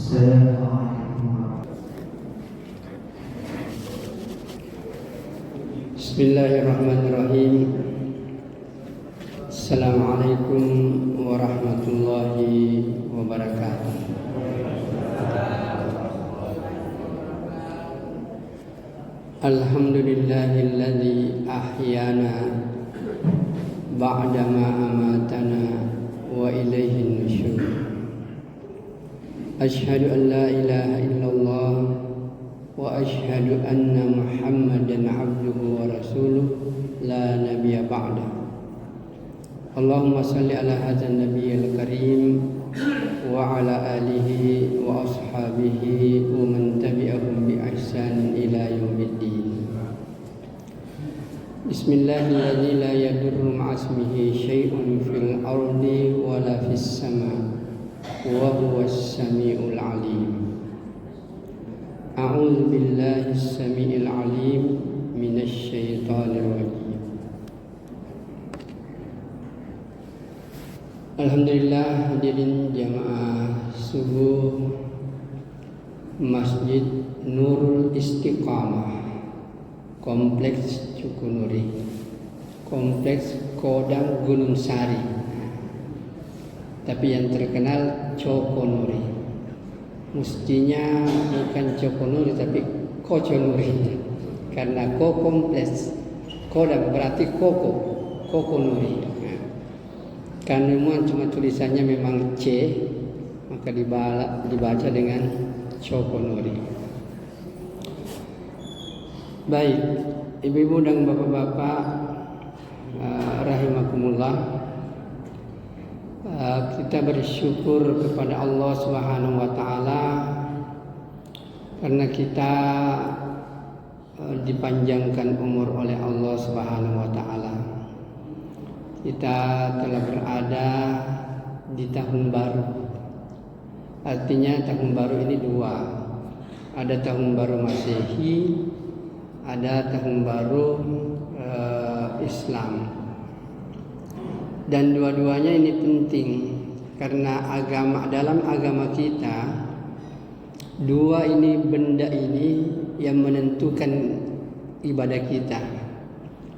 Bismillahirrahmanirrahim. Assalamualaikum warahmatullahi wabarakatuh. Alhamdulillahilladzi ahyana ba'dama amatana wa ilaihin nusyur. Asyhadu an la ilaha illallah wa asyhadu anna Muhammadan abduhu wa rasuluh la nabiyya ba'da. Allahumma salli ala hadzal nabiyil karim wa ala alihi wa ashabihi wa man tabi'ahum bi ihsanin ila yaumiddin. Bismillahilladzi la yadurru ma'asmihi syai'un fil ardi wa la fis sama' wa huwas samiul alim. A'udzu billahi as-sami'il 'alim minasy syaithanir rajim. Alhamdulillah, hadirin jamaah subuh Masjid Nurul Istiqamah, Kompleks Cukunuri, Kompleks Kodam Gunung Sari, tapi yang terkenal Cokonuri. Mestinya bukan Cokonuri tapi Koconuri, karena Ko kompleks, Kodam berarti Kokonuri. Karena cuma tulisannya memang C, maka dibaca dengan Cokonuri. Baik, ibu-ibu dan bapak-bapak rahimakumullah, kita bersyukur kepada Allah Subhanahu wa taala karena kita dipanjangkan umur oleh Allah Subhanahu wa taala. Kita telah berada di tahun baru. Artinya tahun baru ini dua. Ada tahun baru Masehi, ada tahun baru Islam. Dan dua-duanya ini penting karena dalam agama kita dua ini benda ini yang menentukan ibadah kita.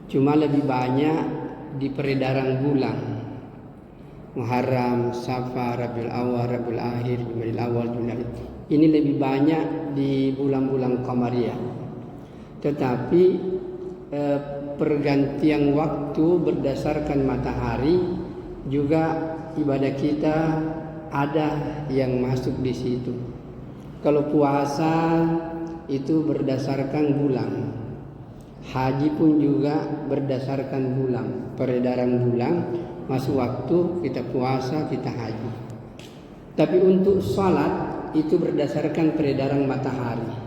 Cuma lebih banyak di peredaran bulan Muharram, Safar, Rabiul Awal, Rabiul Akhir, Jumadil Awal, Jumadil Akhir. Ini lebih banyak di bulan-bulan Qamariyah. Tetapi pergantian waktu berdasarkan matahari juga ibadah kita ada yang masuk di situ. Kalau puasa itu berdasarkan bulan. Haji pun juga berdasarkan bulan, peredaran bulan, masuk waktu kita puasa, kita haji. Tapi untuk sholat itu berdasarkan peredaran matahari.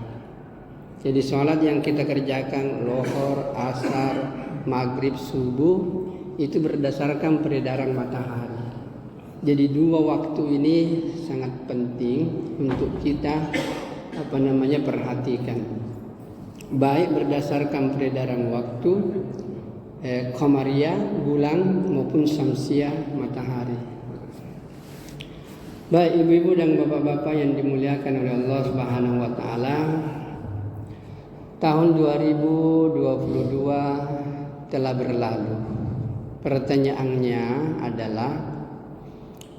Jadi sholat yang kita kerjakan lohor, asar, maghrib, subuh itu berdasarkan peredaran matahari. Jadi dua waktu ini sangat penting untuk kita perhatikan. Baik berdasarkan peredaran waktu Qamariyah, bulan, maupun Syamsiyah, matahari. Baik ibu-ibu dan bapak-bapak yang dimuliakan oleh Allah Subhanahu wa taala, tahun 2022 telah berlalu. Pertanyaannya adalah,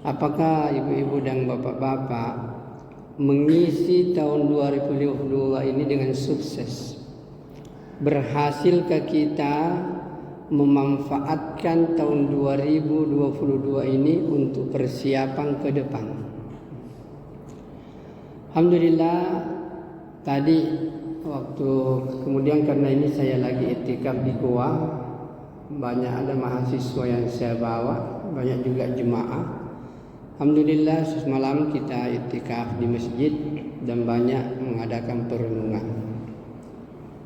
apakah ibu-ibu dan bapak-bapak mengisi tahun 2022 ini dengan sukses? Berhasilkah kita memanfaatkan tahun 2022 ini untuk persiapan ke depan? Alhamdulillah, tadi waktu kemudian karena ini saya lagi iktikaf di Goa, banyak ada mahasiswa yang saya bawa, banyak juga jemaah. Alhamdulillah semalam kita iktikaf di masjid dan banyak mengadakan perenungan.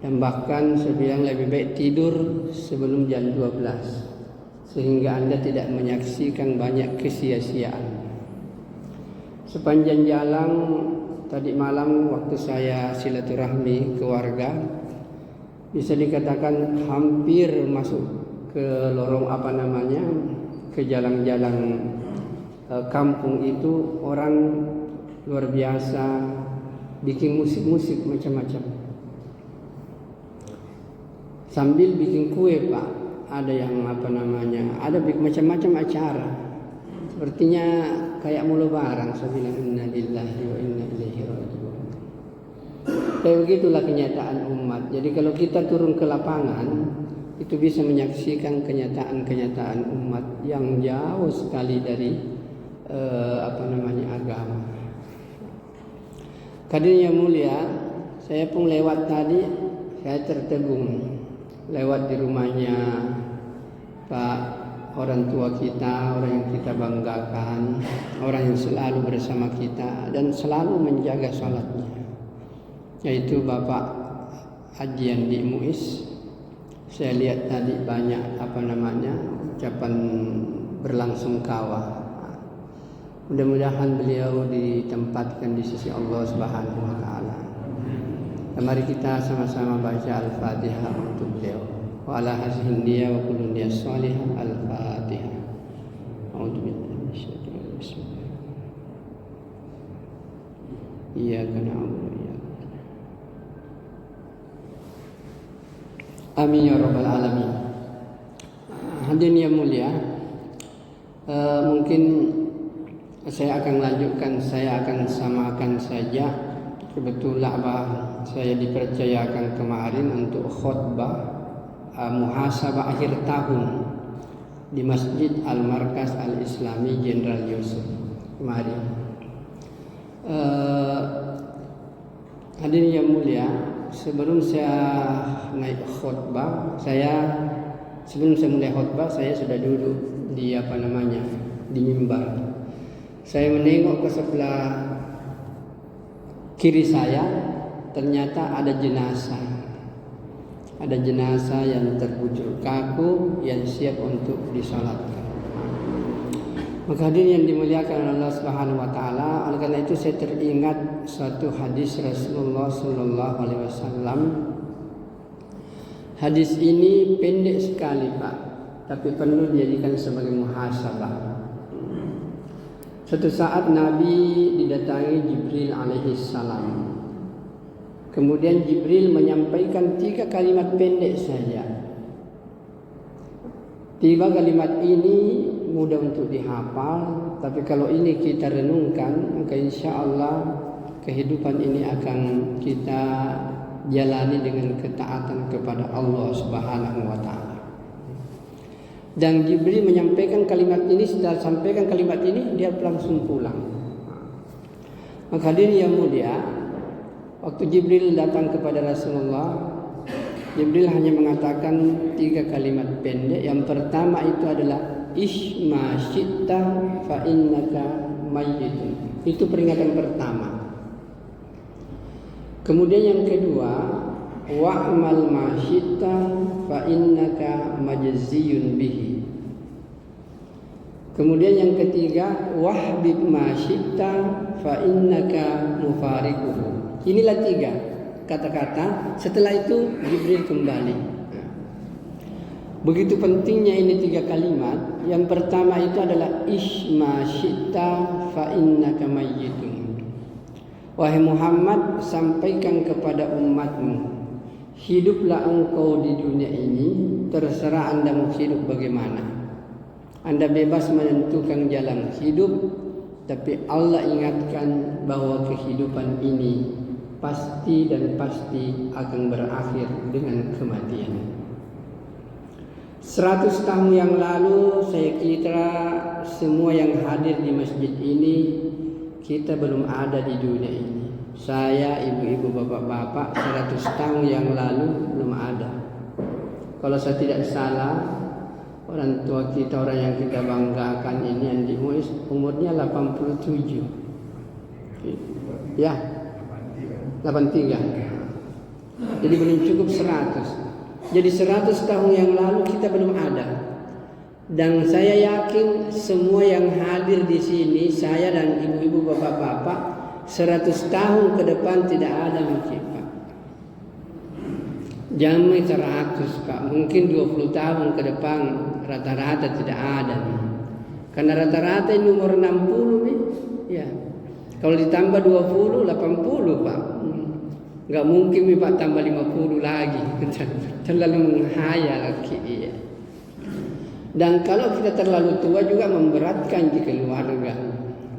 Dan bahkan saya bilang lebih baik tidur sebelum jam 12 sehingga Anda tidak menyaksikan banyak kesia-siaan. Sepanjang jalan tadi malam waktu saya silaturahmi keluarga, bisa dikatakan hampir masuk ke lorong ke jalan-jalan kampung itu orang luar biasa, bikin musik-musik macam-macam. Sambil bikin kue Pak, ada yang ada macam-macam acara. Sepertinya kayak mau lebaran. Saya bilang inna lillahi wa inna ilaihi raji'un. Kayak begitulah kenyataan umat. Jadi kalau kita turun ke lapangan, itu bisa menyaksikan kenyataan-kenyataan umat yang jauh sekali dari agama. Hadirin yang mulia, saya pun lewat tadi, saya tertegun lewat di rumahnya Pak, orang tua kita, orang yang kita banggakan, orang yang selalu bersama kita dan selalu menjaga sholatnya, yaitu Bapak Haji Andi Muiz. Saya lihat tadi banyak ucapan berlangsungkawa. Mudah-mudahan beliau ditempatkan di sisi Allah Subhanahu wa taala. Mari kita sama-sama baca Al-Fatihah untuk beliau. Wa ala hazihi niyya wa kullu niyyah shalihah. Al-Fatihah. A'udzu billahi minasyaitonir rajim. Iyyaka na'budu wa iyyaka nasta'in. Amin ya rabbal alamin. Hadirin yang mulia, mungkin saya akan lanjutkan, saya akan samakan saja. Kebetulan saya dipercayakan kemarin untuk khutbah muhasabah akhir tahun di Masjid Al-Markaz Al-Islami Jenderal Yusuf kemarin. Hadirin yang mulia, sebelum saya naik khutbah, sebelum saya mulai khutbah, saya sudah duduk di di mimbar. Saya menengok ke sebelah kiri saya, ternyata ada jenazah. Ada jenazah yang terbujur kaku yang siap untuk disalatkan. Maka hadirin yang dimuliakan Allah Subhanahu wa taala, oleh karena itu saya teringat suatu hadis Rasulullah sallallahu alaihi wasallam. Hadis ini pendek sekali, Pak, tapi perlu dijadikan sebagai muhasabah. Suatu saat Nabi didatangi Jibril alaihi salam. Kemudian Jibril menyampaikan 3 kalimat pendek saja. 3 kalimat ini mudah untuk dihafal, tapi kalau ini kita renungkan, maka insya Allah kehidupan ini akan kita jalani dengan ketaatan kepada Allah Subhanahu wa taala. Dan Jibril menyampaikan kalimat ini, setelah sampaikan kalimat ini dia langsung pulang. Maka hadirin yang mulia, waktu Jibril datang kepada Rasulullah, Jibril hanya mengatakan 3 kalimat pendek. Yang pertama itu adalah isma syi'ta fa innaka mayyitun. Itu peringatan pertama. Kemudian yang kedua, wa'mal ma syi'ta fa innaka majziyun bihi. Kemudian yang ketiga, wahbib ma syi'ta fa innaka mufariquhu. Inilah 3 kata-kata. Setelah itu Jibril kembali. Begitu pentingnya ini 3 kalimat. Yang pertama itu adalah isma syi'ta fa innaka mayyitun. Wahai Muhammad, sampaikan kepada umatmu, hiduplah engkau di dunia ini, terserah Anda mau hidup bagaimana. Anda bebas menentukan jalan hidup, tapi Allah ingatkan bahwa kehidupan ini pasti dan pasti akan berakhir dengan kematian. 100 tahun yang lalu saya kira semua yang hadir di masjid ini kita belum ada di dunia ini. Saya, ibu-ibu, bapak-bapak 100 tahun yang lalu belum ada. Kalau saya tidak salah, orang tua kita, orang yang kita banggakan ini Andi Muiz, umurnya 87. Ya, 83. Jadi belum cukup 100. Jadi 100 tahun yang lalu kita belum ada. Dan saya yakin semua yang hadir di sini, saya dan ibu-ibu, bapak-bapak, 100 tahun ke depan tidak ada mungkin, Pak. Jangan 100, Pak. Mungkin 20 tahun ke depan rata-rata tidak ada. Karena rata-rata ini umur 60 nih. Ya. Kalau ditambah 20, 80 Pak. Nggak mungkin Pak tambah 50 lagi. Terlalu menghayal ya. Dan kalau kita terlalu tua juga memberatkan di keluarga.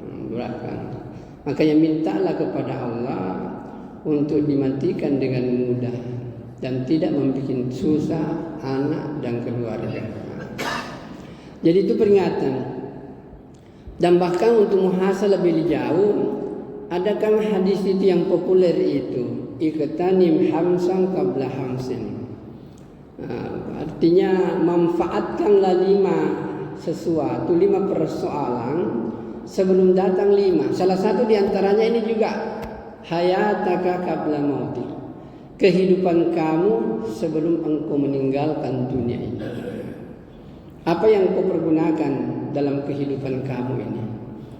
Memberatkan. Makanya mintalah kepada Allah untuk dimatikan dengan mudah dan tidak membuat susah anak dan keluarga. Jadi itu peringatan. Dan bahkan untuk muhasabah lebih jauh, ada kan hadis itu yang populer itu, iqtanim hamsan qabla hamsin. Artinya manfaatkanlah 5 sesuatu, 5 persoalan sebelum datang 5. Salah satu diantaranya ini juga hayataka qabla mautik. Kehidupan kamu sebelum engkau meninggalkan dunia ini. Apa yang kau pergunakan dalam kehidupan kamu ini?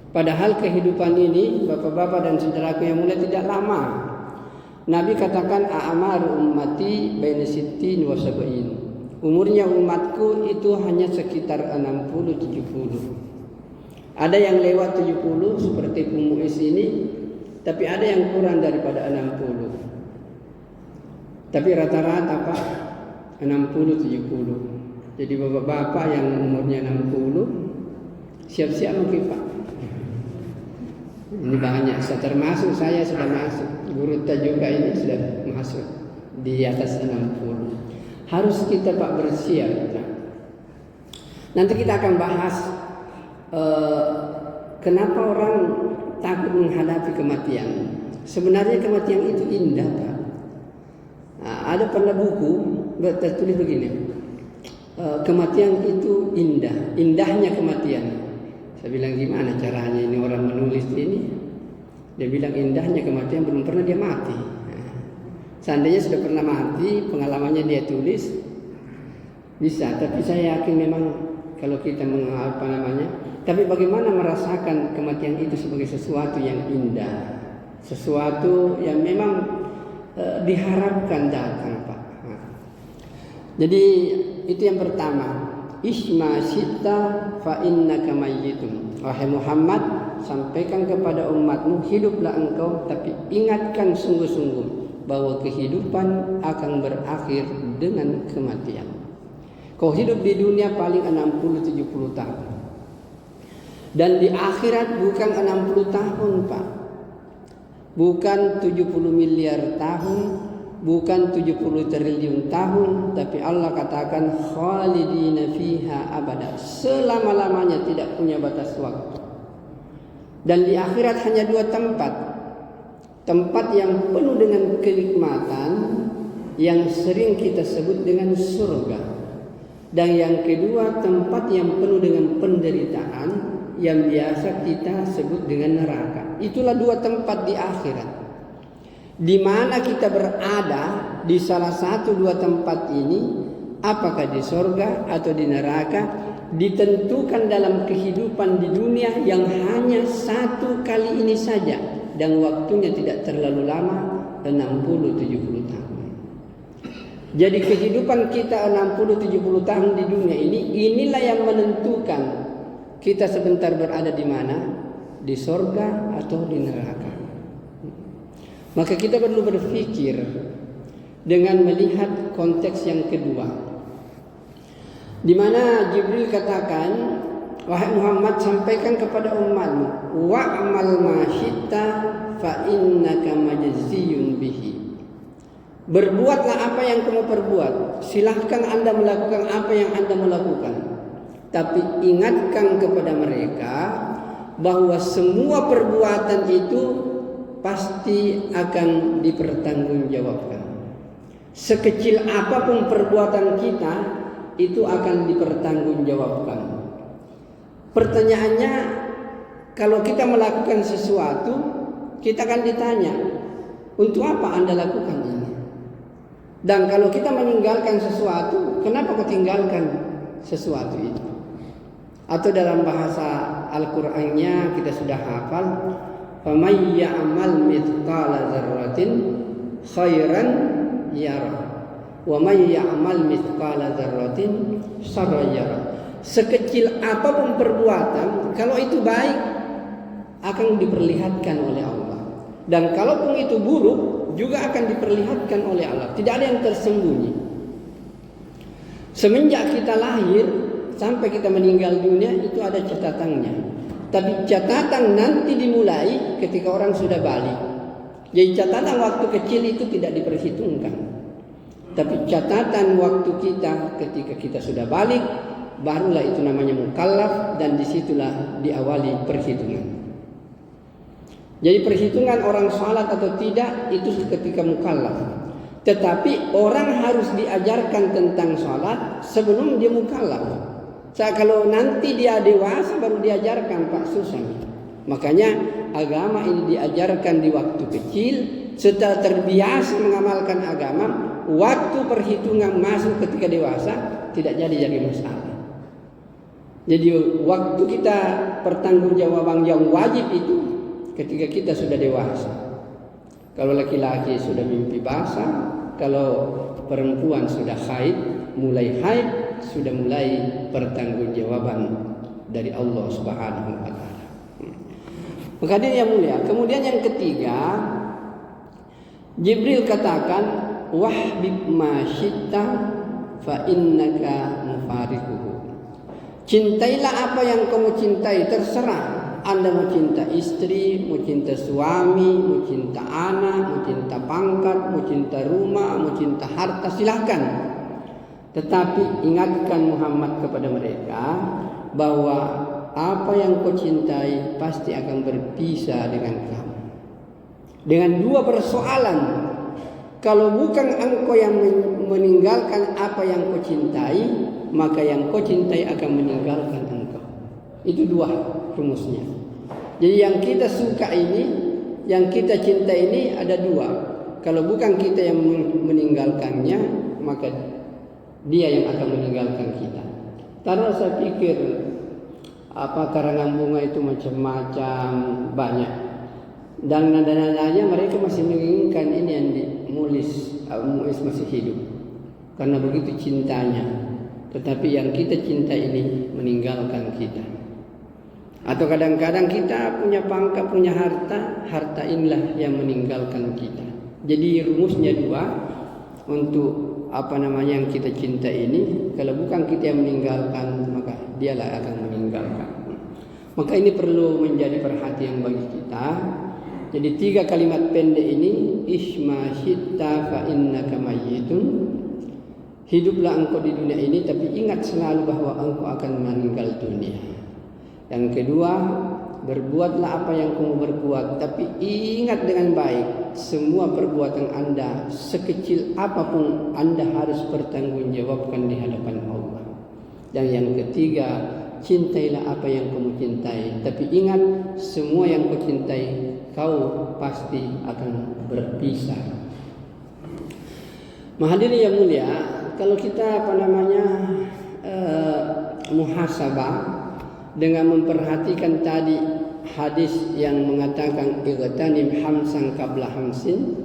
Padahal kehidupan ini, bapak-bapak dan saudaraku yang mulia, tidak lama. Nabi katakan a'maru ummati baina sittin wa sab'in. Umurnya umatku itu hanya sekitar 60-70. Ada yang lewat 70 seperti Muiz ini, tapi ada yang kurang daripada 60. Tapi rata-rata Pak 60-70. Jadi bapak-bapak yang umurnya 60 siap-siap mungkin Pak. Ini banyak, termasuk saya sudah masuk. Guru juga ini sudah masuk di atas 60. Harus kita Pak bersiap. Nanti kita akan bahas kenapa orang takut menghadapi kematian. Sebenarnya kematian itu indah Pak. Nah, ada pernah buku tertulis begini. Kematian itu indah, indahnya kematian. Saya bilang gimana caranya ini orang menulis ini? Dia bilang indahnya kematian belum pernah dia mati. Seandainya sudah pernah mati, pengalamannya dia tulis bisa. Tapi saya yakin memang kalau kita tapi bagaimana merasakan kematian itu sebagai sesuatu yang indah, sesuatu yang memang diharapkan datang Pak. Jadi itu yang pertama, isma syi'ta fa innaka mayyitun. Wahai Muhammad, sampaikan kepada umatmu, hiduplah engkau, tapi ingatkan sungguh-sungguh bahwa kehidupan akan berakhir dengan kematian. Kau hidup di dunia paling 60-70 tahun. Dan di akhirat bukan 60 tahun Pak. Bukan 70 miliar tahun, bukan 70 triliun tahun, tapi Allah katakan khalidina fiha abada, selama-lamanya, tidak punya batas waktu. Dan di akhirat hanya 2 tempat. Tempat yang penuh dengan kenikmatan yang sering kita sebut dengan surga. Dan yang kedua, tempat yang penuh dengan penderitaan yang biasa kita sebut dengan neraka. Itulah 2 tempat di akhirat. Di mana kita berada di salah satu 2 tempat ini, apakah di surga atau di neraka, ditentukan dalam kehidupan di dunia yang hanya 1 kali ini saja, dan waktunya tidak terlalu lama, 60-70 tahun. Jadi kehidupan kita 60-70 tahun di dunia ini, inilah yang menentukan kita sebentar berada di mana, di surga atau di neraka. Maka kita perlu berpikir dengan melihat konteks yang kedua, di mana Jibril katakan, wahai Muhammad, sampaikan kepada umatmu, wa'mal ma syi'ta fa innaka majziyun bihi. Berbuatlah apa yang kamu perbuat, silahkan Anda melakukan apa yang Anda melakukan, tapi ingatkan kepada mereka bahwa semua perbuatan itu pasti akan dipertanggungjawabkan. Sekecil apapun perbuatan kita, itu akan dipertanggungjawabkan. Pertanyaannya, kalau kita melakukan sesuatu, kita akan ditanya, untuk apa Anda lakukan ini? Dan kalau kita meninggalkan sesuatu, kenapa kau tinggalkan sesuatu itu? Atau dalam bahasa Al-Qur'annya kita sudah hafal, faman ya'mal mithqala dzarratin khairan yarah wa man ya'mal mithqala dzarratin syarran yarah. Sekecil apapun perbuatan, kalau itu baik, akan diperlihatkan oleh Allah. Dan kalaupun itu buruk juga akan diperlihatkan oleh Allah. Tidak ada yang tersembunyi. Semenjak kita lahir sampai kita meninggal dunia itu ada catatannya. Tapi catatan nanti dimulai ketika orang sudah balik. Jadi catatan waktu kecil itu tidak diperhitungkan. Tapi catatan waktu kita ketika kita sudah balik, barulah itu namanya mukallaf, dan disitulah diawali perhitungan. Jadi perhitungan orang salat atau tidak itu ketika mukallaf. Tetapi orang harus diajarkan tentang salat sebelum dia mukallaf. Kalau nanti dia dewasa baru diajarkan, Pak, susah. Makanya agama ini diajarkan di waktu kecil. Setelah terbiasa mengamalkan agama, waktu perhitungan masuk ketika dewasa tidak jadi masalah. Jadi waktu kita pertanggungjawaban yang wajib itu ketika kita sudah dewasa. Kalau laki-laki sudah mimpi basah, kalau perempuan sudah haid, mulai haid sudah mulai pertanggungjawaban dari Allah Subhanahu wa taala. Maka dia yang mulia. Kemudian yang ketiga, Jibril katakan, wahbib ma syi'ta fa innaka mufariquhu. Cintailah apa yang kamu cintai, terserah. Anda mau cinta istri, mau cinta suami, mau cinta anak, mau cinta pangkat, mau cinta rumah, mau cinta harta, silahkan. Tetapi ingatkan Muhammad kepada mereka bahwa apa yang kau cintai pasti akan berpisah dengan kamu. Dengan dua persoalan. Kalau bukan engkau yang meninggalkan apa yang kau cintai, maka yang kau cintai akan meninggalkan engkau. Itu dua rumusnya. Jadi yang kita suka ini, yang kita cinta ini ada dua. Kalau bukan kita yang meninggalkannya, maka dia yang akan meninggalkan kita. Karena saya pikir karangan bunga itu macam-macam, banyak. Dan nada-nadanya mereka masih menginginkan ini yang Muis masih hidup. Karena begitu cintanya. Tetapi yang kita cinta ini meninggalkan kita. Atau kadang-kadang kita punya pangkat, punya harta inilah yang meninggalkan kita. Jadi rumusnya dua, untuk yang kita cinta ini, kalau bukan kita yang meninggalkan, maka dialah akan meninggalkan. Maka ini perlu menjadi perhatian bagi kita. Jadi 3 kalimat pendek ini, isma syi'ta fa innaka mayyitun. Hiduplah engkau di dunia ini, tapi ingat selalu bahwa engkau akan meninggal dunia. Yang kedua, berbuatlah apa yang kamu berbuat, tapi ingat dengan baik, semua perbuatan Anda, sekecil apapun, Anda harus bertanggungjawabkan di hadapan Allah. Dan yang ketiga, cintailah apa yang kamu cintai, tapi ingat, semua yang kau cintai, kau pasti akan berpisah. Mahadirin yang mulia, kalau kita muhasabah dengan memperhatikan tadi hadis yang mengatakan igtanim hamsan qabla hamsin,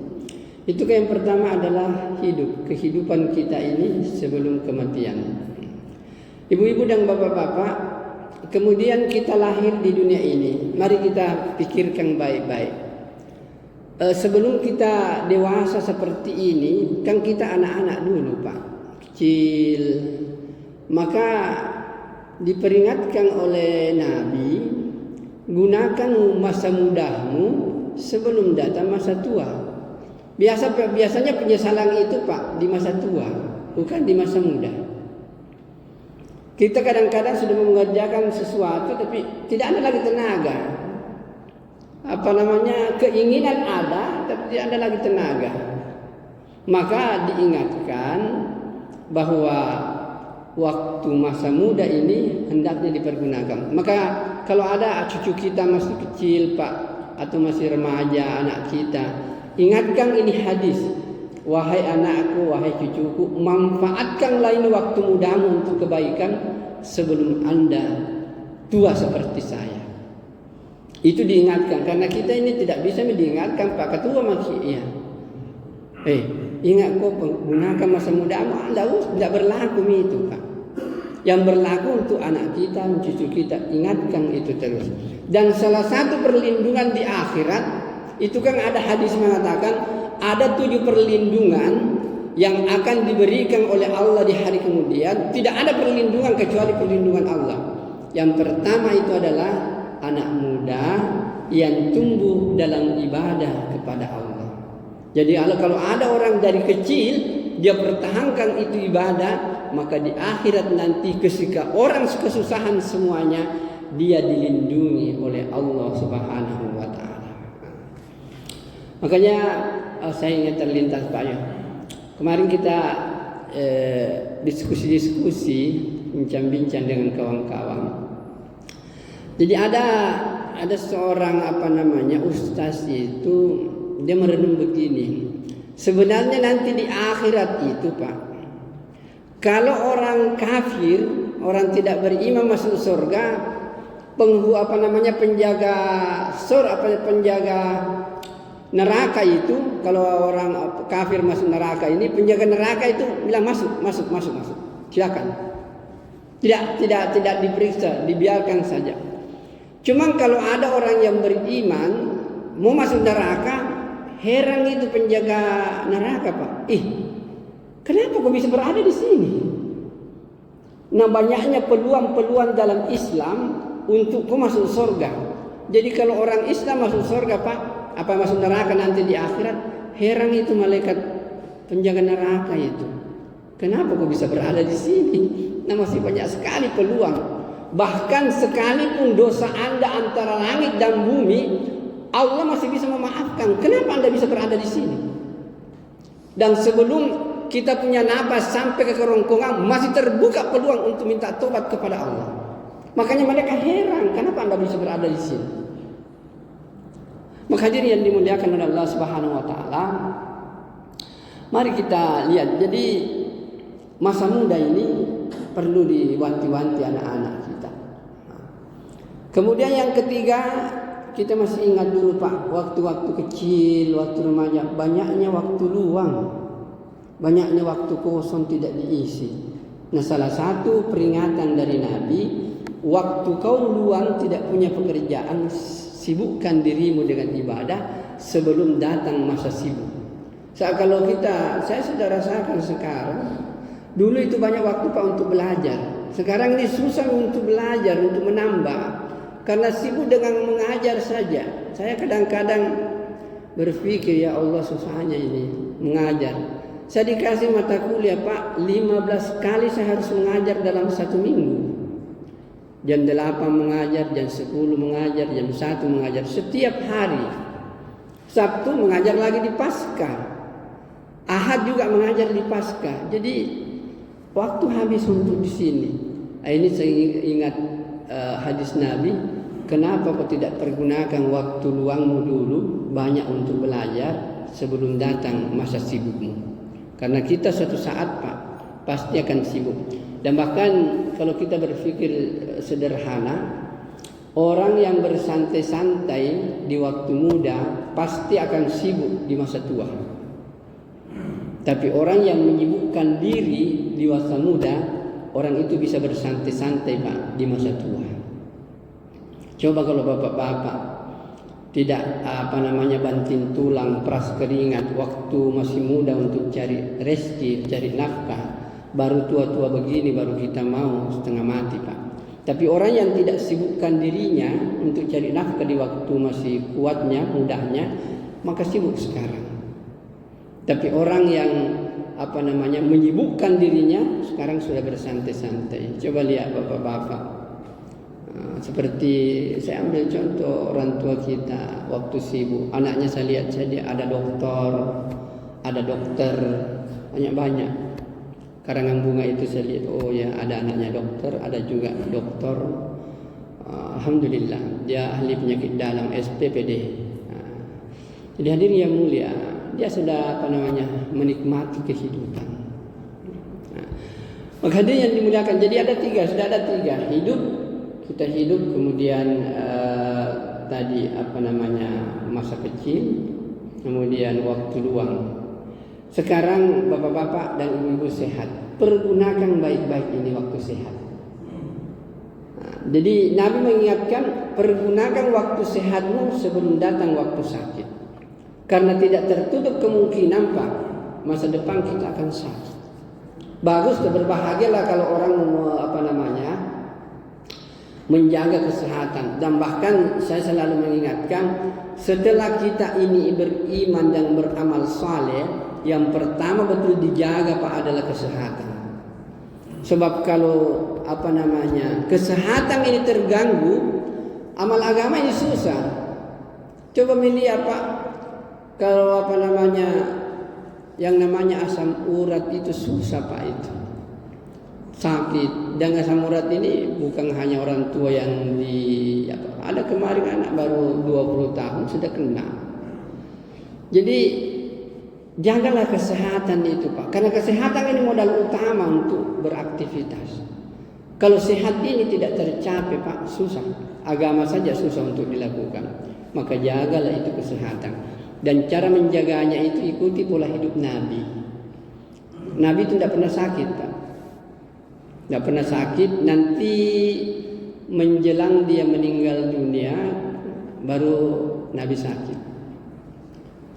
itu yang pertama adalah kehidupan kita ini sebelum kematian. Ibu-ibu dan bapak-bapak, kemudian kita lahir di dunia ini, mari kita pikirkan baik-baik. Sebelum kita dewasa seperti ini, kan kita anak-anak dulu, Pak, kecil. Maka diperingatkan oleh Nabi, gunakan masa mudahmu sebelum datang masa tua. Biasanya penyesalan itu, Pak, di masa tua, bukan di masa muda. Kita kadang-kadang sudah mengerjakan sesuatu tapi tidak ada lagi tenaga. Keinginan ada tapi tidak ada lagi tenaga. Maka diingatkan bahwa waktu masa muda ini hendaknya dipergunakan. Maka kalau ada cucu kita masih kecil, Pak, atau masih remaja, anak kita, ingatkan ini hadis. Wahai anakku, wahai cucuku, manfaatkanlah ini waktu mudamu untuk kebaikan sebelum Anda tua seperti saya. Itu diingatkan, karena kita ini tidak bisa diingatkan, Pak, ketua masih iya. Ingat kok, gunakan masa mudamu, Anda tidak berlaku itu, Pak. yang berlaku untuk anak kita, cucu kita. Ingatkan itu terus. Dan salah satu perlindungan di akhirat itu kan ada hadis mengatakan ada 7 perlindungan yang akan diberikan oleh Allah di hari kemudian. Tidak ada perlindungan kecuali perlindungan Allah. Yang pertama itu adalah anak muda yang tumbuh dalam ibadah kepada Allah. Jadi kalau ada orang dari kecil dia pertahankan itu ibadah, maka di akhirat nanti ketika orang kesusahan semuanya, dia dilindungi oleh Allah Subhanahu wa taala. Makanya saya ingin terlintas Pak ya. Kemarin kita diskusi-diskusi, bincang-bincang dengan kawan-kawan. Jadi ada seorang ustaz itu, dia merenung begini. Sebenarnya nanti di akhirat itu Pak, kalau orang kafir, orang tidak beriman masuk surga, penjaga penjaga neraka itu, kalau orang kafir masuk neraka ini, penjaga neraka itu bilang masuk, silakan. Tidak diperiksa, dibiarkan saja. Cuma kalau ada orang yang beriman mau masuk neraka, heran itu penjaga neraka Pak. Kenapa kau bisa berada di sini? Nah, banyaknya peluang-peluang dalam Islam untuk kau masuk surga. Jadi kalau orang Islam masuk surga Pak, apa masuk neraka nanti di akhirat, heran itu malaikat penjaga neraka itu. Kenapa kau bisa berada di sini? Nah, masih banyak sekali peluang. Bahkan sekalipun dosa Anda antara langit dan bumi, Allah masih bisa memaafkan. Kenapa Anda bisa berada di sini? Dan sebelum kita punya napas sampai ke kerongkongan, masih terbuka peluang untuk minta tobat kepada Allah. Makanya mereka heran, kenapa Anda bisa berada di sini? Maka hadirin yang dimuliakan oleh Allah Subhanahu wa taala, mari kita lihat. Jadi masa muda ini perlu diwanti-wanti anak-anak kita. Kemudian yang ketiga, kita masih ingat dulu Pak, waktu-waktu kecil, waktu remaja, banyaknya waktu luang, banyaknya waktu kosong tidak diisi. Nah, salah satu peringatan dari Nabi, waktu kau luang tidak punya pekerjaan, sibukkan dirimu dengan ibadah sebelum datang masa sibuk. Saya sudah rasakan sekarang, dulu itu banyak waktu Pak untuk belajar. Sekarang ini susah untuk belajar, untuk menambah. Karena sibuk dengan mengajar saja. Saya kadang-kadang berpikir, ya Allah susahnya ini mengajar. Saya dikasih mata kuliah Pak, 15 kali saya harus mengajar dalam 1 minggu. Jam 8 mengajar, jam 10 mengajar, jam 1 mengajar. Setiap hari. Sabtu mengajar lagi di Paskah. Ahad juga mengajar di Paskah. Jadi waktu habis untuk di sini. Ini saya ingat hadis Nabi, kenapa kau tidak pergunakan waktu luangmu dulu banyak untuk belajar sebelum datang masa sibukmu? Karena kita suatu saat Pak pasti akan sibuk. Dan bahkan kalau kita berpikir sederhana, orang yang bersantai-santai di waktu muda pasti akan sibuk di masa tua. Tapi orang yang menyibukkan diri di masa muda, orang itu bisa bersantai-santai Pak di masa tua. Coba kalau bapak-bapak tidak banting tulang, peras keringat waktu masih muda untuk cari rezeki, cari nafkah, baru tua-tua begini baru kita mau setengah mati Pak. Tapi orang yang tidak sibukkan dirinya untuk cari nafkah di waktu masih kuatnya, mudahnya, maka sibuk sekarang. Tapi orang yang menyibukkan dirinya sekarang sudah bersantai-santai. Coba lihat bapak-bapak, seperti saya ambil contoh orang tua kita waktu sibuk, anaknya saya lihat saja ada dokter banyak. Karangan bunga itu saya lihat, oh ya ada anaknya dokter, ada juga dokter. Alhamdulillah dia ahli penyakit dalam SPPD. Jadi hadirin yang mulia, dia sudah menikmati kehidupan. Maka hadirin yang dimuliakan, jadi sudah ada tiga hidup. Kita hidup, kemudian masa kecil, kemudian waktu luang. Sekarang bapak-bapak dan ibu-ibu sehat, pergunakan baik-baik ini waktu sehat. Jadi Nabi mengingatkan, pergunakan waktu sehatmu sebelum datang waktu sakit. Karena tidak tertutup kemungkinan Pak, masa depan kita akan sakit. Bagus dan berbahagialah kalau orang menjaga kesehatan. Dan bahkan saya selalu mengingatkan, setelah kita ini beriman dan beramal saleh, yang pertama betul dijaga Pak adalah kesehatan. Sebab kalau kesehatan ini terganggu, amal agama ini susah. Coba melihat Pak, kalau yang namanya asam urat itu susah Pak, itu sakit. Dan asam urat ini bukan hanya orang tua yang ada kemarin anak baru 20 tahun sudah kena. Jadi jagalah kesehatan itu Pak, karena kesehatan ini modal utama untuk beraktivitas. Kalau sehat ini tidak tercapai Pak, susah. Agama saja susah untuk dilakukan. Maka jagalah itu kesehatan. Dan cara menjaganya itu ikuti pola hidup Nabi. Nabi itu tidak pernah sakit Pak. Tidak pernah sakit. Nanti menjelang dia meninggal dunia baru Nabi sakit.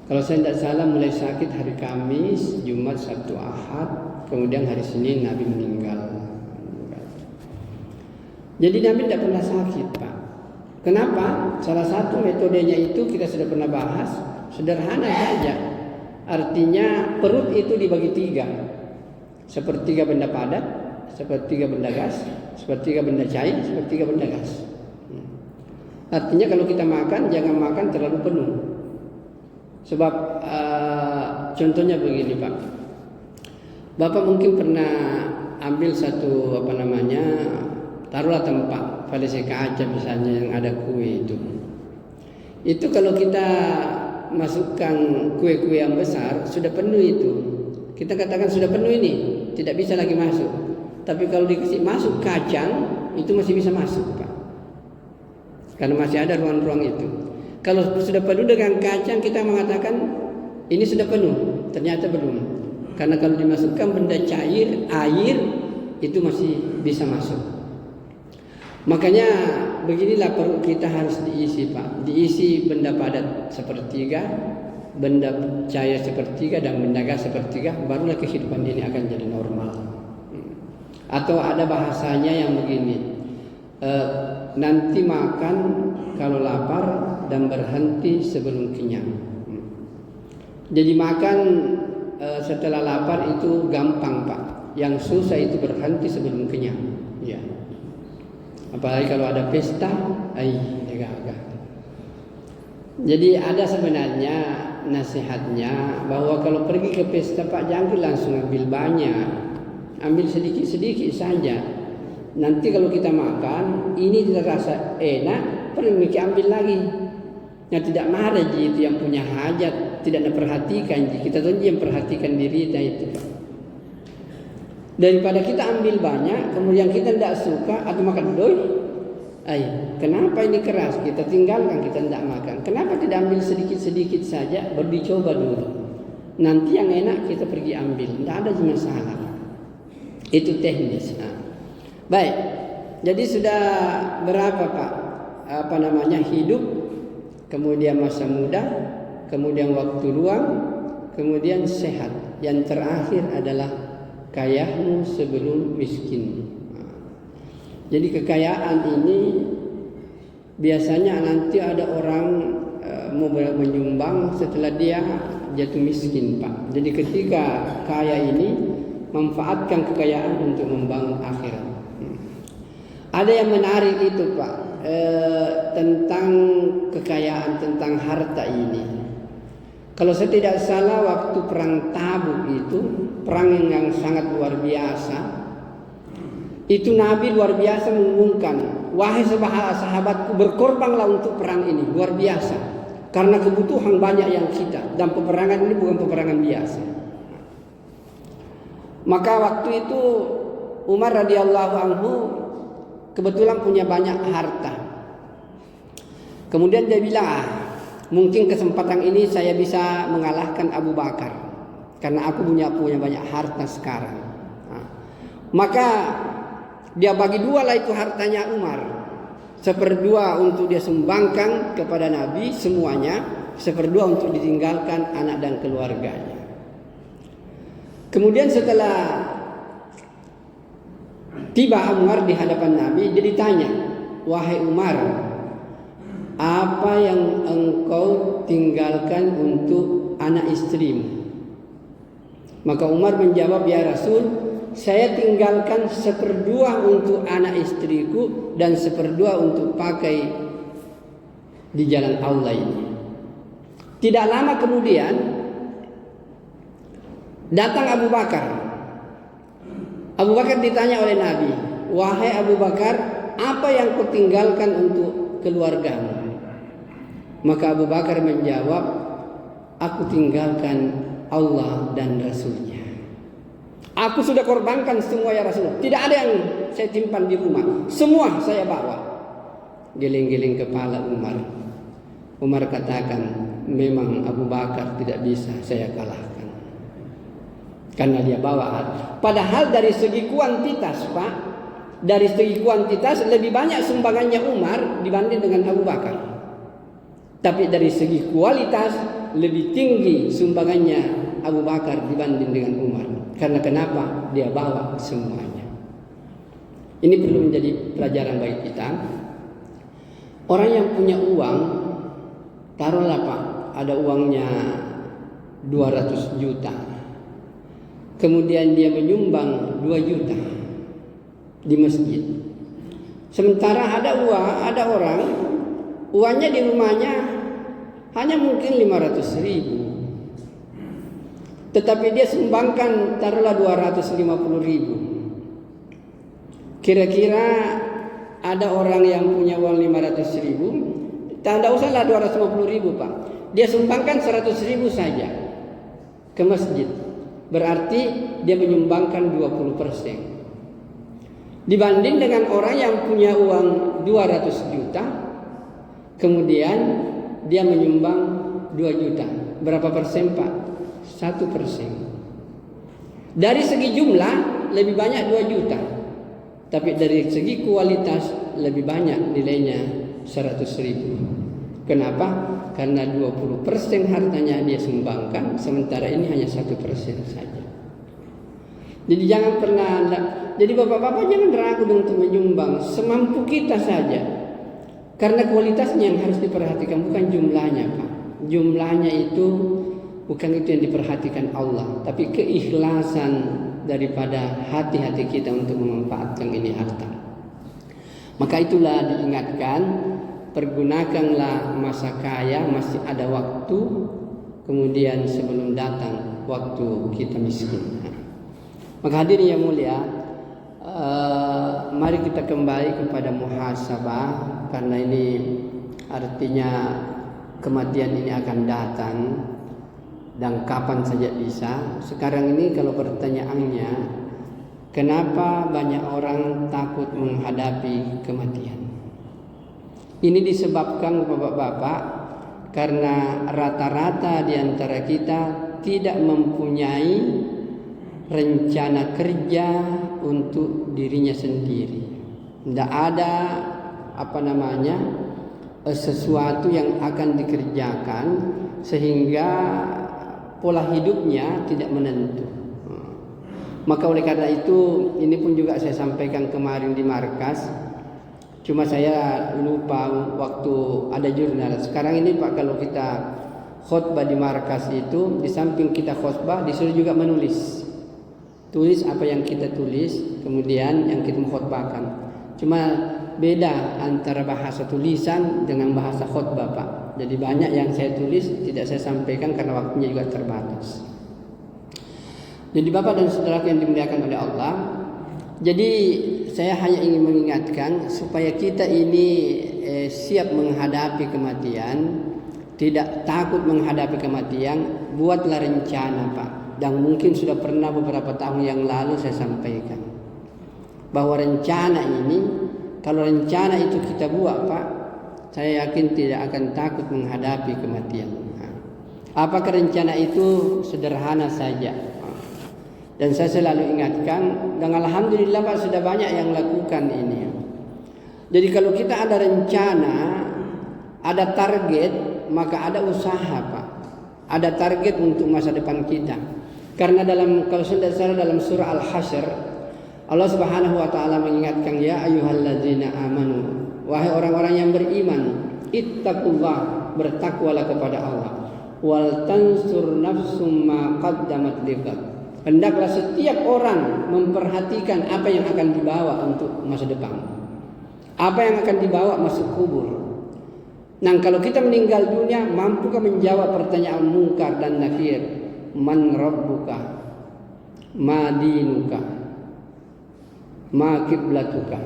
Kalau saya tidak salah mulai sakit hari Kamis, Jumat, Sabtu, Ahad, kemudian hari Senin Nabi meninggal. Jadi Nabi tidak pernah sakit Pak. Kenapa? Salah satu metodenya itu kita sudah pernah bahas, sederhana saja. Artinya perut itu dibagi 3. Sepertiga benda padat, sepertiga benda gas, sepertiga benda cair, sepertiga benda gas. Artinya kalau kita makan, jangan makan terlalu penuh. Sebab contohnya begini Pak, Bapak mungkin pernah ambil satu taruhlah tempat valese kaca misalnya yang ada kue itu kalau kita masukkan kue-kue yang besar sudah penuh itu, kita katakan sudah penuh ini, tidak bisa lagi masuk. Tapi kalau dikasih masuk kacang itu masih bisa masuk Pak, karena masih ada ruang-ruang itu. Kalau sudah penuh dengan kacang kita mengatakan ini sudah penuh, ternyata belum. Karena kalau dimasukkan benda cair, air itu masih bisa masuk. Makanya beginilah perut kita harus diisi Pak. Diisi benda padat sepertiga, benda cair sepertiga, dan benda gas sepertiga, barulah kehidupan ini akan jadi normal. Atau ada bahasanya yang begini, nanti makan kalau lapar dan berhenti sebelum kenyang. Jadi makan setelah lapar itu gampang Pak. Yang susah itu berhenti sebelum kenyang. Ya. Apalagi kalau ada pesta, agak-agak. Jadi ada sebenarnya nasihatnya bahwa kalau pergi ke pesta Pak, jangan langsung ambil banyak, ambil sedikit-sedikit saja. Nanti kalau kita makan, ini terasa enak, perlu ambil lagi. Yang tidak marah itu yang punya hajat, tidak memperhatikan. Kita tuh yang perhatikan diri itu. Daripada kita ambil banyak, kemudian kita tidak suka atau makan doi, kenapa ini keras? Kita tinggalkan, kita tidak makan. Kenapa tidak ambil sedikit-sedikit saja, berdicoba dulu. Nanti yang enak kita pergi ambil, tidak ada masalah. Itu teknis. Baik, jadi sudah berapa Pak? Hidup, kemudian masa muda, kemudian waktu luang, kemudian sehat. Yang terakhir adalah kayamu sebelum miskin. Jadi kekayaan ini biasanya nanti ada orang mau menyumbang setelah dia jatuh miskin Pak. Jadi ketika kaya ini manfaatkan kekayaan untuk membangun akhirat. Ada yang menarik itu Pak, tentang kekayaan, tentang harta ini. Kalau saya tidak salah waktu perang Tabuk itu, perang yang sangat luar biasa, itu Nabi luar biasa mengumumkan, wahai sahabatku, berkorbanlah untuk perang ini, luar biasa. Karena kebutuhan banyak yang kita, dan peperangan ini bukan peperangan biasa. Maka waktu itu Umar radhiyallahu anhu kebetulan punya banyak harta. Kemudian dia bilang, mungkin kesempatan ini saya bisa mengalahkan Abu Bakar karena aku punya banyak harta sekarang. Maka dia bagi 2 lah itu hartanya Umar. 1/2 untuk dia sumbangkan kepada Nabi semuanya, 1/2 untuk ditinggalkan anak dan keluarganya. Kemudian setelah tiba Umar di hadapan Nabi, dia ditanya, "Wahai Umar, apa yang engkau tinggalkan untuk anak istrimu?" Maka Umar menjawab, "Ya Rasul, saya tinggalkan 1/2 untuk anak istriku dan 1/2 untuk pakai di jalan Allah ini." Tidak lama kemudian datang Abu Bakar. Abu Bakar ditanya oleh Nabi, "Wahai Abu Bakar, apa yang kau tinggalkan untuk keluargamu?" Maka Abu Bakar menjawab, "Aku tinggalkan Allah dan Rasulnya. Aku sudah korbankan semua ya Rasul. Tidak ada yang saya simpan di rumah. Semua saya bawa." Geleng-geleng kepala Umar. Umar katakan, "Memang Abu Bakar tidak bisa saya kalahkan. Karena dia bawa." Padahal dari segi kuantitas, Pak, dari segi kuantitas lebih banyak sumbangannya Umar dibanding dengan Abu Bakar. Tapi dari segi kualitas lebih tinggi sumbangannya Abu Bakar dibanding dengan Umar. Karena kenapa? Dia bawa semuanya. Ini perlu menjadi pelajaran bagi kita. Orang yang punya uang, taruhlah Pak, ada uangnya 200 juta. Kemudian dia menyumbang 2 juta di masjid. Sementara ada orang uangnya di rumahnya hanya mungkin 500 ribu. Tetapi dia sumbangkan taruhlah 250 ribu. Kira-kira ada orang yang punya uang 500 ribu, tidak usahlah 250 ribu Pak. Dia sumbangkan 100 ribu saja ke masjid. Berarti dia menyumbangkan 20%. Dibanding dengan orang yang punya uang 200 juta, kemudian dia menyumbang 2 juta. Berapa persen Pak? 1%. Dari segi jumlah lebih banyak 2 juta. Tapi dari segi kualitas lebih banyak nilainya 100 ribu. Kenapa? Karena 20% hartanya dia sumbangkan, sementara ini hanya 1% saja. Jadi jangan pernah, jadi bapak-bapak jangan ragu untuk menyumbang semampu kita saja. Karena kualitasnya yang harus diperhatikan, bukan jumlahnya Pak. Jumlahnya itu bukan itu yang diperhatikan Allah, tapi keikhlasan daripada hati-hati kita untuk memanfaatkan ini harta. Maka itulah diingatkan, pergunakanlah masa kaya, masih ada waktu, kemudian sebelum datang waktu kita miskin. Maka hadirin yang mulia, mari kita kembali kepada muhasabah, karena ini artinya kematian ini akan datang dan kapan saja bisa. Sekarang ini kalau pertanyaannya, kenapa banyak orang takut menghadapi kematian? Ini disebabkan bapak-bapak karena rata-rata di antara kita tidak mempunyai rencana kerja untuk dirinya sendiri. Tidak ada sesuatu yang akan dikerjakan sehingga pola hidupnya tidak menentu. Maka oleh karena itu, ini pun juga saya sampaikan kemarin di markas. Cuma saya lupa waktu ada jurnal. Sekarang ini Pak, kalau kita khutbah di markas itu, di samping kita khutbah disuruh juga menulis. Tulis apa yang kita tulis, kemudian yang kita khutbahkan. Cuma beda antara bahasa tulisan dengan bahasa khutbah Pak. Jadi banyak yang saya tulis tidak saya sampaikan karena waktunya juga terbatas. Jadi Bapak dan saudara yang dimuliakan oleh Allah, jadi saya hanya ingin mengingatkan supaya kita ini siap menghadapi kematian, tidak takut menghadapi kematian. Buatlah rencana Pak. Dan mungkin sudah pernah beberapa tahun yang lalu saya sampaikan bahwa rencana ini, kalau rencana itu kita buat Pak, saya yakin tidak akan takut menghadapi kematian. Apakah rencana itu? Sederhana saja. Dan saya selalu ingatkan, dan alhamdulillah Pak, sudah banyak yang lakukan ini. Jadi kalau kita ada rencana, ada target, maka ada usaha, Pak. Ada target untuk masa depan kita. Karena kalau tidak salah dalam surah Al-Hasyr, Allah Subhanahu wa taala mengingatkan, ya ayyuhalladzina amanu, wahai orang-orang yang beriman, ittaqullah, bertakwalah kepada Allah. Wal tansur nafsum ma qaddamat liqad. Hendaklah setiap orang memperhatikan apa yang akan dibawa untuk masa depan. Apa yang akan dibawa masuk kubur. Nah, kalau kita meninggal dunia, mampukah menjawab pertanyaan mungkar dan nakir? Man rabbuka? Ma dinuka? Ma kiblatuka?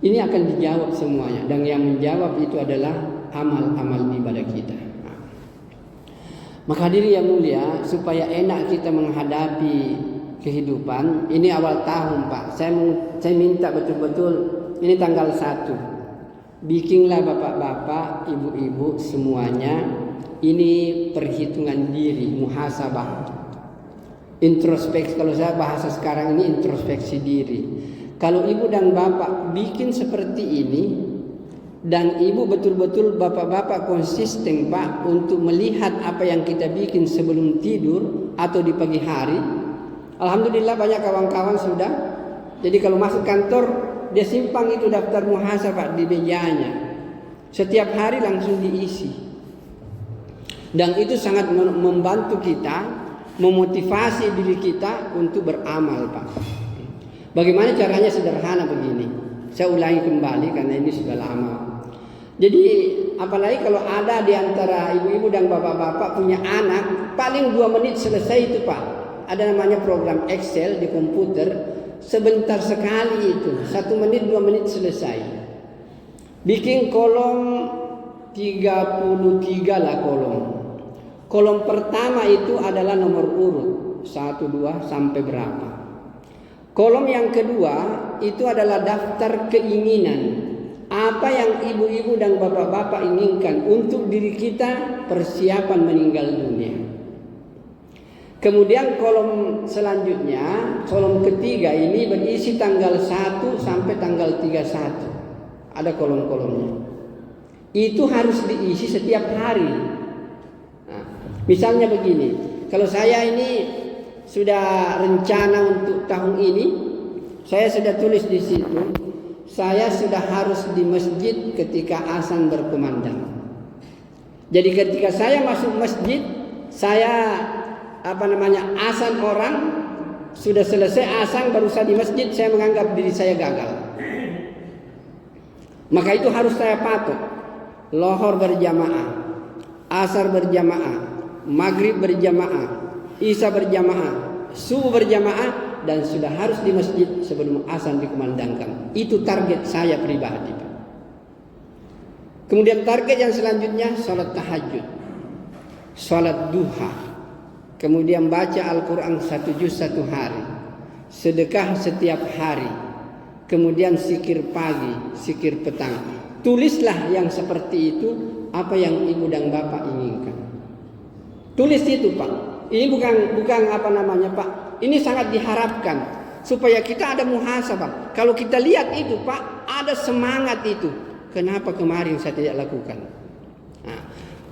Ini akan dijawab semuanya. Dan yang menjawab itu adalah amal-amal ibadah kita. Maka hadirin yang mulia, supaya enak kita menghadapi kehidupan, ini awal tahun, Pak. Saya minta betul-betul, ini tanggal 1. Bikinlah bapak-bapak, ibu-ibu semuanya, ini perhitungan diri, muhasabah. Introspeksi, kalau saya bahasa sekarang ini introspeksi diri. Kalau ibu dan bapak bikin seperti ini, dan ibu betul-betul bapak-bapak konsisten, Pak, untuk melihat apa yang kita bikin sebelum tidur atau di pagi hari. Alhamdulillah banyak kawan-kawan sudah. Jadi kalau masuk kantor, dia simpang itu daftar muhasabah di mejanya. Setiap hari langsung diisi. Dan itu sangat membantu kita, memotivasi diri kita untuk beramal, Pak. Bagaimana caranya? Sederhana begini. Saya ulangi kembali karena ini sudah lama. Jadi apalagi kalau ada di antara ibu-ibu dan bapak-bapak punya anak, paling 2 menit selesai itu, Pak. Ada namanya program Excel di komputer, sebentar sekali itu, 1 menit 2 menit selesai. Bikin kolom 33 lah kolom. Kolom pertama itu adalah nomor urut 1, 2 sampai berapa. Kolom yang kedua itu adalah daftar keinginan. Apa yang ibu-ibu dan bapak-bapak inginkan untuk diri kita persiapan meninggal dunia. Kemudian kolom selanjutnya, kolom ketiga ini berisi tanggal 1 sampai tanggal 31. Ada kolom-kolomnya. Itu harus diisi setiap hari. Nah, misalnya begini, kalau saya ini sudah rencana untuk tahun ini, saya sudah tulis di situ, saya sudah harus di masjid ketika azan berkumandang. Jadi ketika saya masuk masjid, saya azan orang sudah selesai azan baru saya di masjid, saya menganggap diri saya gagal. Maka itu harus saya patok. Lohor berjamaah, asar berjamaah, maghrib berjamaah, isya berjamaah, subuh berjamaah, dan sudah harus di masjid sebelum azan dikumandangkan. Itu target saya pribadi. Kemudian target yang selanjutnya salat tahajud, salat duha, kemudian baca Al-Quran 1 juz 1 hari, sedekah setiap hari, kemudian zikir pagi, zikir petang. Tulislah yang seperti itu, apa yang ibu dan bapak inginkan. Tulis itu, Pak. Ini bukan Pak. Ini sangat diharapkan supaya kita ada muhasabah. Kalau kita lihat itu, Pak, ada semangat itu. Kenapa kemarin saya tidak lakukan? Nah,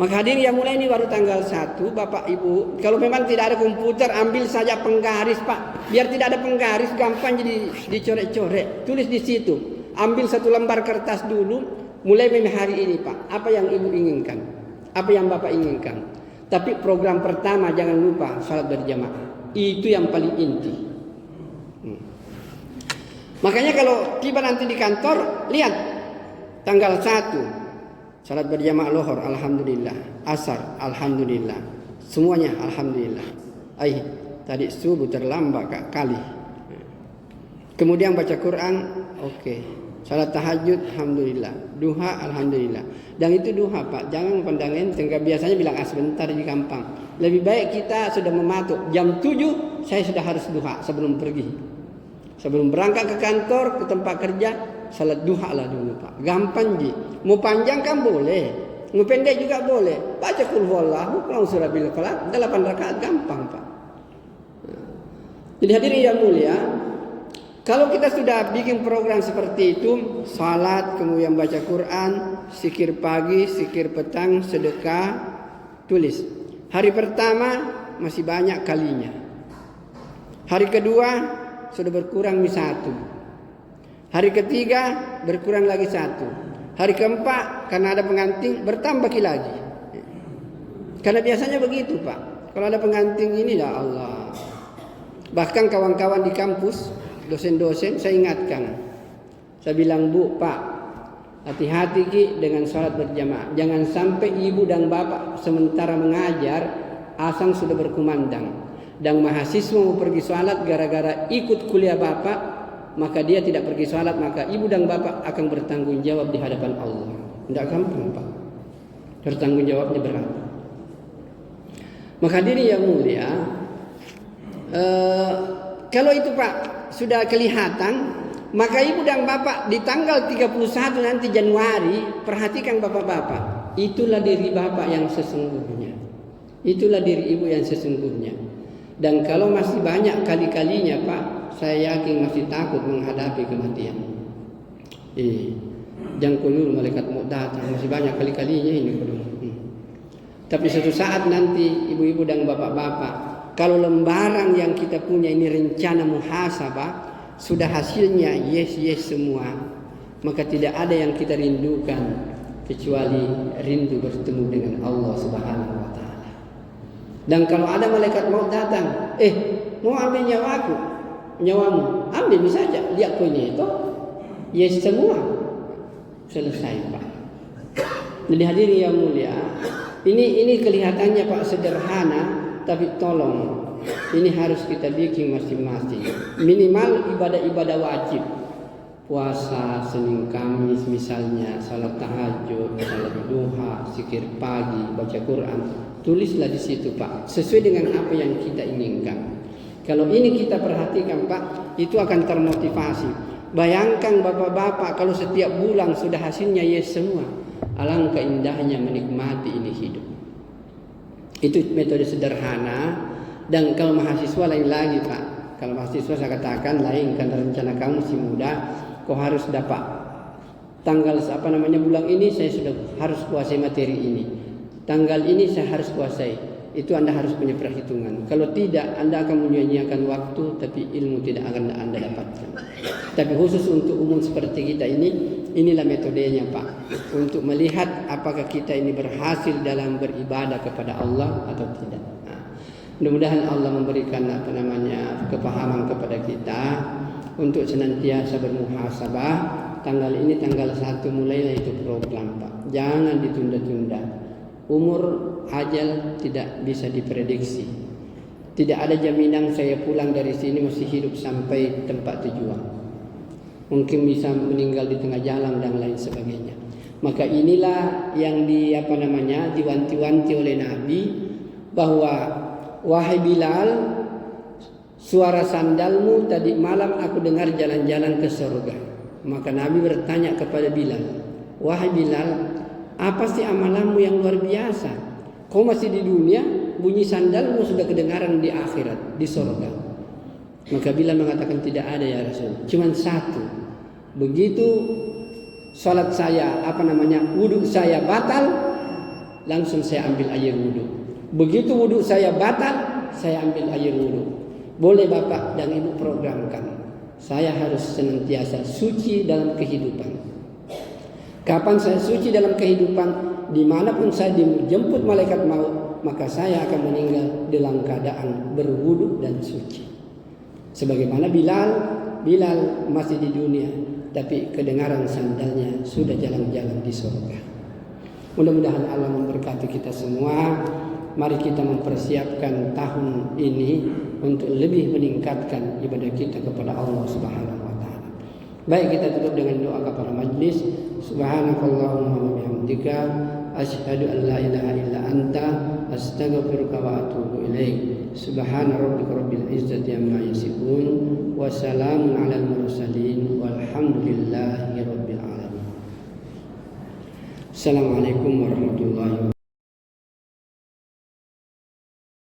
maka hadirin yang mulai ini baru tanggal 1, Bapak Ibu. Kalau memang tidak ada komputer, ambil saja penggaris, Pak. Biar tidak ada penggaris, gampang jadi dicoret-coret. Tulis di situ. Ambil 1 lembar kertas dulu, mulai hari ini, Pak. Apa yang Ibu inginkan? Apa yang Bapak inginkan? Tapi program pertama jangan lupa salat berjamaah. Itu yang paling inti. Makanya kalau tiba nanti di kantor, lihat tanggal 1 salat berjamaah lohor, alhamdulillah. Asar, alhamdulillah. Semuanya alhamdulillah. Tadi subuh terlambat kali. Kemudian baca Quran, oke. Salat tahajud, alhamdulillah. Duha, alhamdulillah. Dan itu duha, Pak. Jangan pandang enteng. Biasanya bilang sebentar di gampang. Lebih baik kita sudah mematuk. Jam 7 saya sudah harus duha sebelum pergi. Sebelum berangkat ke kantor, ke tempat kerja, salat duha lah dulu, Pak. Gampang ji. Mau panjang kan boleh. Mau pendek juga boleh. Baca qul huwallahu, qul surah bil falaq, 8 rakaat gampang, Pak. Jadi hadirin yang mulia, Kalau kita sudah bikin program seperti itu, salat, kemudian baca Quran, zikir pagi, zikir petang, sedekah, tulis. Hari pertama masih banyak kalinya. Hari kedua sudah berkurang satu. Hari ketiga berkurang lagi satu. Hari keempat karena ada pengantin bertambah lagi. Karena biasanya begitu Pak. Kalau ada pengantin ini ya Allah. Bahkan kawan-kawan di kampus, dosen-dosen saya ingatkan. Saya bilang, Bu, Pak, hati-hati Ki dengan sholat berjamaah. Jangan sampai ibu dan bapak sementara mengajar, azan sudah berkumandang. Dan mahasiswa mau pergi sholat gara-gara ikut kuliah bapak, maka dia tidak pergi sholat, maka ibu dan bapak akan bertanggung jawab di hadapan Allah. Tidak gampang Pak. Bertanggung jawabnya berat. Maka diri yang mulia, kalau itu Pak sudah kelihatan, maka ibu dan bapak di tanggal 31 nanti Januari, perhatikan bapak-bapak, itulah diri bapak yang sesungguhnya, itulah diri ibu yang sesungguhnya. Dan kalau masih banyak kali-kalinya Pak, saya yakin masih takut menghadapi kematian. Jangkulul malaikat maut datang, masih banyak kali-kalinya ini. Tapi suatu saat nanti ibu-ibu dan bapak-bapak, kalau lembaran yang kita punya ini rencana muhasabah sudah hasilnya yes semua, maka tidak ada yang kita rindukan kecuali rindu bertemu dengan Allah Subhanahu wa taala. Dan kalau ada malaikat maut datang, mau ambil nyawamu, ambil saja, lihat punya itu yes semua, selesai Pak. Jadi hadirin yang mulia, ini kelihatannya Pak sederhana, tapi tolong ini harus kita bikin masing-masing. Minimal ibadah-ibadah wajib, puasa Senin Kamis misalnya, salat tahajud, salat duha, zikir pagi, baca Quran, tulislah di situ Pak, sesuai dengan apa yang kita inginkan. Kalau ini kita perhatikan Pak, itu akan termotivasi. Bayangkan bapak-bapak kalau setiap bulan sudah hasilnya yes semua, alangkah indahnya menikmati ini hidup. Itu metode sederhana. Dan kalau mahasiswa lain lagi Pak. Kalau mahasiswa saya katakan lain, karena rencana kamu masih muda, kau harus dapat tanggal bulan ini saya sudah harus kuasai materi ini. Tanggal ini saya harus kuasai. Itu Anda harus punya perhitungan. Kalau tidak, Anda akan menyia-nyiakan waktu, tapi ilmu tidak akan Anda dapatkan. Tapi khusus untuk umum seperti kita ini, inilah metodenya Pak, untuk melihat apakah kita ini berhasil dalam beribadah kepada Allah atau tidak. Mudah-mudahan Allah memberikan kepahaman kepada kita untuk senantiasa bermuhasabah. Tanggal ini tanggal 1 mulailah itu program Pak. Jangan ditunda-tunda. Umur ajal tidak bisa diprediksi. Tidak ada jaminan saya pulang dari sini masih hidup sampai tempat tujuan. Mungkin bisa meninggal di tengah jalan dan lain sebagainya. Maka inilah yang diwanti-wanti oleh Nabi, bahwa wahai Bilal, suara sandalmu tadi malam aku dengar jalan-jalan ke surga. Maka Nabi bertanya kepada Bilal, wahai Bilal, apa sih amalanmu yang luar biasa? Kau masih di dunia, bunyi sandalmu sudah kedengaran di akhirat, di surga. Maka Bilal mengatakan, tidak ada ya Rasul, cuman satu. Begitu salat saya, wudhu saya batal, langsung saya ambil air wudhu. Begitu wudhu saya batal, saya ambil air wudhu. Boleh Bapak dan Ibu programkan, saya harus senantiasa suci dalam kehidupan. Kapan saya suci dalam kehidupan, dimanapun saya dijemput malaikat maut, maka saya akan meninggal dalam keadaan berwudu dan suci. Sebagaimana Bilal masih di dunia, tapi kedengaran sandalnya sudah jalan-jalan di surga. Mudah-mudahan Allah memberkati kita semua. Mari kita mempersiapkan tahun ini untuk lebih meningkatkan ibadah kita kepada Allah Subhanahu wa taala. Baik, kita tutup dengan doa kepada majlis. Subhanakallahumma wa bihamdika asyhadu an la ilaha illa anta astaghfiruka wa atubu ilaik. Subhana rabbika rabbil izzati amma yasifun wa salamun alal mursalin walhamdulillahi rabbil alamin. Assalamualaikum warahmatullahi wabarakatuh.